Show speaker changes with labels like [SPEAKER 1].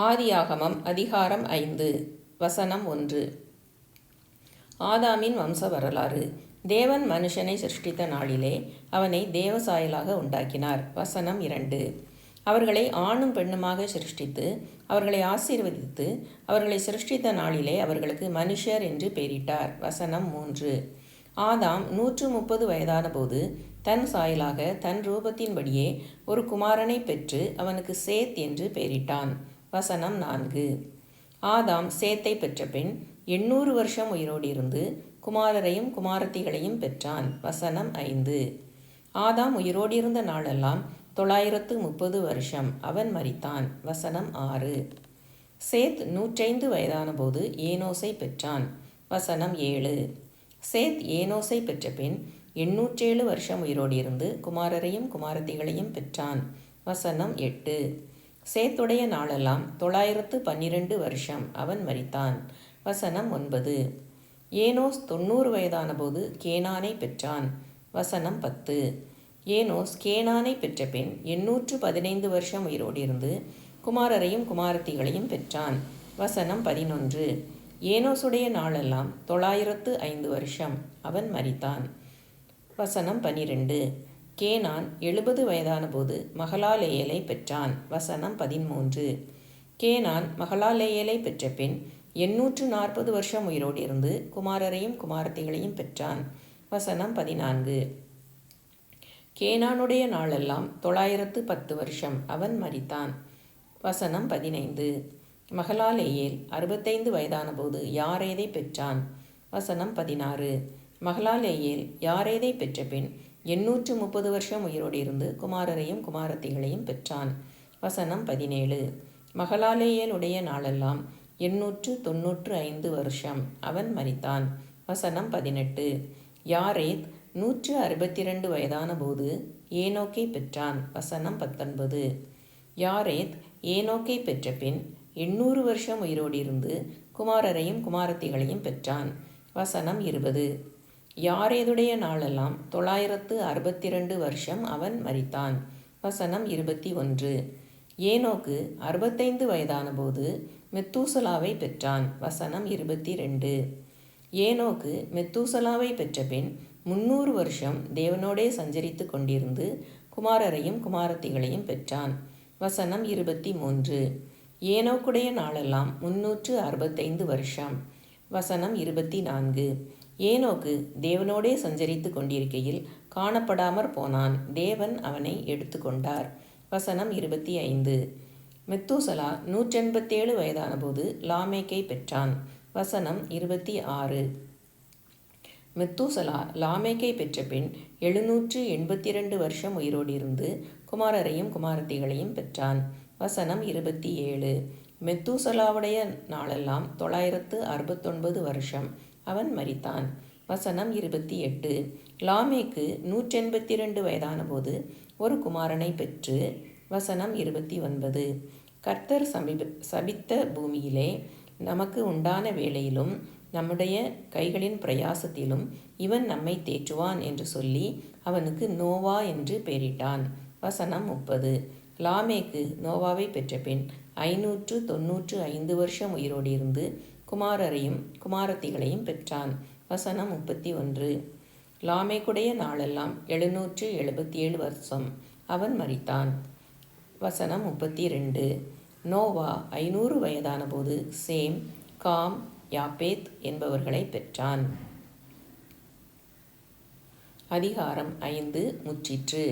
[SPEAKER 1] ஆதியாகமம் அதிகாரம் 5 வசனம் 1. ஆதாமின் வம்ச வரலாறு. தேவன் மனுஷனை சிருஷ்டித்த நாளிலே அவனை தேவசாயலாக உண்டாக்கினார். வசனம் 2. அவர்களை ஆணும் பெண்ணுமாக சிருஷ்டித்து அவர்களை ஆசீர்வதித்து அவர்களை சிருஷ்டித்த நாளிலே அவர்களுக்கு மனுஷர் என்று பெயரிட்டார். வசனம் 3. ஆதாம் 130 வயதான போது தன் சாயலாக தன் ரூபத்தின்படியே ஒரு குமாரனை பெற்று அவனுக்கு சேத் என்று பெயரிட்டான். வசனம் 4. ஆதாம் சேத்தை பெற்ற பின் 800 வருஷம் உயிரோடு இருந்து குமாரரையும் குமாரத்திகளையும் பெற்றான். வசனம் 5. ஆதாம் உயிரோடு இருந்த நாளெல்லாம் 930 வருஷம். அவன் மரித்தான். வசனம் 6. சேத் 105 வயதான போது ஏனோசை பெற்றான். வசனம் 7. சேத் ஏனோசை பெற்ற பின் 807 வருஷம் உயிரோடு இருந்து குமாரரையும் குமாரத்திகளையும் பெற்றான். வசனம் 8. சேத்துடைய நாளெல்லாம் 912 வருஷம். அவன் மரித்தான். வசனம் 9. ஏனோஸ் 90 வயதான போது கேனானை பெற்றான். வசனம் 10. ஏனோஸ் கேனானை பெற்ற பின் 815 வருஷம் உயிரோடு இருந்து குமாரரையும் குமாரத்திகளையும் பெற்றான். வசனம் 11. ஏனோசுடைய நாளெல்லாம் 905 வருஷம். அவன் மரித்தான். வசனம் 12. கேனான் 70 வயதான போது மகலாலேயலை பெற்றான். வசனம் 13. கேனான் மகலாலேயலை பெற்ற பின் 840 வருஷம் உயிரோடு இருந்து குமாரரையும் குமாரத்திகளையும் பெற்றான். வசனம் 14. கேனானுடைய நாளெல்லாம் 910 வருஷம். அவன் மரித்தான். வசனம் 15. மகலாலேயேல் 65 வயதான போது யாரேதை பெற்றான். வசனம் 16. மகலாலேயேல் யாரேதை பெற்ற பின் 830 வருஷம் உயிரோடு இருந்து குமாரரையும் குமாரத்திகளையும் பெற்றான். வசனம் 17. மகலாலேயேலுடைய நாளெல்லாம் 895 வருஷம். அவன் மரித்தான். வசனம் 18. யாரேத் 162 வயதான போது ஏனோக்கை பெற்றான். வசனம் 19. யாரேத் ஏனோக்கை பெற்ற பின் 800 வருஷம் உயிரோடு இருந்து குமாரரையும் குமாரத்திகளையும் பெற்றான். வசனம் 20. யாரேதுடைய நாளெல்லாம் 962 வருஷம். அவன் மரித்தான். வசனம் 21. ஏனோக்கு 65 வயதான போது மெத்தூசலாவை பெற்றான். வசனம் 22. ஏனோக்கு மெத்தூசலாவை பெற்ற பின் 300 வருஷம் தேவனோடே சஞ்சரித்து கொண்டிருந்து குமாரரையும் குமாரத்திகளையும் பெற்றான். வசனம் 23. ஏனோக்குடைய நாளெல்லாம் 365 வருஷம். வசனம் 24. ஏனோக்கு தேவனோடே சஞ்சரித்து கொண்டிருக்கையில் காணப்படாமற் போனான். தேவன் அவனை எடுத்து கொண்டார். வசனம் 25. மெத்தூசலா 187 வயதான போது லாமேக்கை பெற்றான். வசனம் 26. மெத்தூசலா லாமேக்கை பெற்ற பின் 782 வருஷம் உயிரோடு இருந்து குமாரரையும் குமாரத்திகளையும் பெற்றான். வசனம் 27. மெத்தூசலாவுடைய நாளெல்லாம் 969 வருஷம். அவன் மரித்தான். வசனம் 28. லாமேக்கு 182 வயதான போது ஒரு குமாரனை பெற்று. வசனம் 29. கர்த்தர் சபித்த பூமியிலே நமக்கு உண்டான வேளையிலும் நம்முடைய கைகளின் பிரயாசத்திலும் இவன் நம்மை தேற்றுவான் என்று சொல்லி அவனுக்கு நோவா என்று பெயரிட்டான். வசனம் 30. லாமேக்கு நோவாவை பெற்ற பின் 595 வருஷம் உயிரோடு இருந்து குமாரரையும் குமாரத்திகளையும் பெற்றான். வசனம் 31. லாமேக்குடைய நாளெல்லாம் 777 வருஷம். அவன் மரித்தான். வசனம் 32. நோவா 500 வயதான போது சேம், காம், யாப்பேத் என்பவர்களை பெற்றான். அதிகாரம் 5 முற்றிற்று.